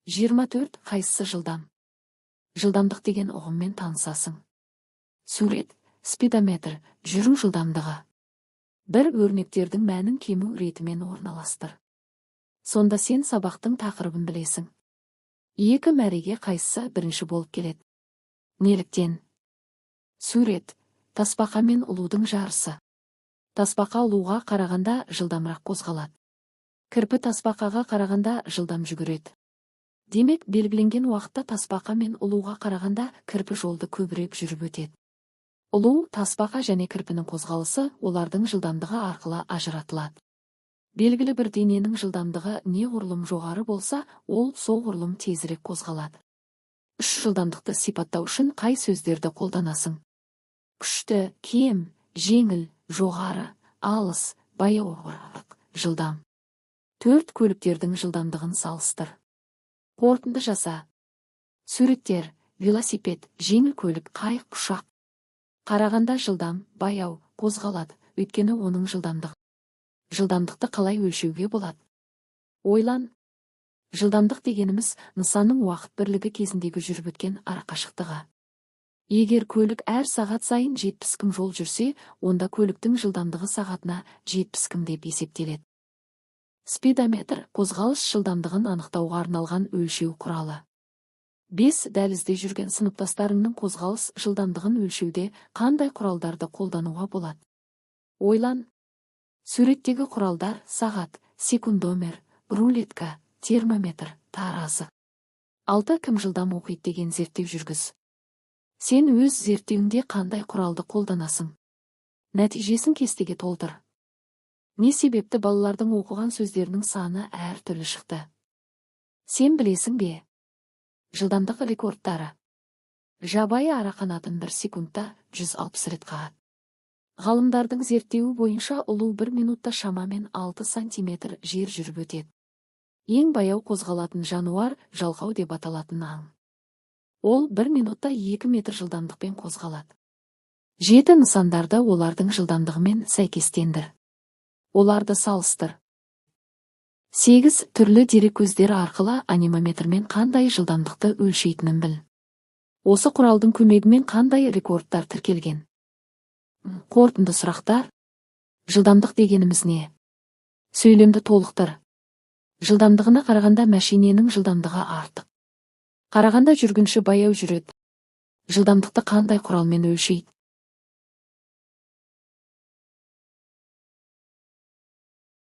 24. Қайсысы жылдам? Жылдамдық деген ұғыммен танысасың. Сурет, спидометр, жүру жылдамдығы. Бір өрнектердің мәнін кему ретімен орналастыр. Сонда сен сабақтың тақырыбын білесің. Екі мәреге қайсысы бірінші болып келеді? Неліктен? Сурет, тасбақа мен ұлудың жарысы. Тасбақа ұлуға қарағанда жылдамырақ қозғалады. Кірпі тасбақаға қарағанда жылдам жүгіреді. Демек, белгіленген уақытта тасбақа мен ұлуға қарағанда кірпі жолды көбірек жүріп өтеді. Ұлу, тасбақа және кірпінің қозғалысы олардың жылдамдығы арқылы ажыратылады. Белгілі бір дененің жылдамдығы неғұрлым жоғары болса, ол соғұрлым тезірек қозғалады. Үш жылдамдықты сипаттау үшін қай сөздерді қолданасың? Күшті, кем, жеңіл, жоғары, алыс, баяу, жылдам. 4 көліктердің жылдамдығын салыстыр. Қорытынды жаса. Суреттер, велосипед, жеңіл көлік, қайық, ұшақ. Қарағанда жылдам, баяу, қозғалады, өйткені оның жылдамдығы. Жылдамдықты қалай өлшеуге болады? Ойлан. Жылдамдық дегеніміз нысанның уақыт бірлігі кезіндегі жүріп өткен арақашықтығы. Егер көлік әр сағат сайын 70 км жол жүрсе, онда көліктің жылдамдығы сағатына 70 км деп есептеледі. Спидометр қозғалыс жылдамдығын анықтауға арналған өлшеу құралы. 5 дәлізде жүрген сыныптастарыңның қозғалыс жылдамдығын өлшеуде қандай құралдарды қолдануға болады? Ойлан. Суреттегі құралдар сағат, секундомер, рулетка, термометр, таразы. 6 кім жылдам оқиды деген зерттеу жүргіз. Сен өз зерттеуінде қандай құралды қолданасың? Нәтижесін кестеге толтыр. Не себепті балалардың оқыған сөздерінің саны әр түрлі шықты? Сен білесің бе? Жылдамдық рекордтары. Жабайы арақанатын 1 секундта 160 рет қағады. Ғалымдардың зерттеуі бойынша ұлу 1 минутта шамамен 6 сантиметр жер жүріп өтеді. Ең баяу қозғалатын жануар жалқау деп аталатын аң. Ол 1 минутта 2 метр жылдамдықпен қозғалады. 7 нысандарды олардың жылдамдығымен сәйкестендір. Оларды салыстыр. 8 түрлі дереккөздер арқылы анимометрмен қандай жылдамдықты өлшейтінін біл. Осы құралдың көмегімен қандай рекордтар тіркелген? Қорытынды сұрақтар. Жылдамдық дегеніміз не? Сөйлемді толықтыр. Жылдамдығына қарағанда мәшиненің жылдамдығы артық. Қарағанда жүргінші баяу жүреді. Жылдамдықты қандай құралмен өлшейді?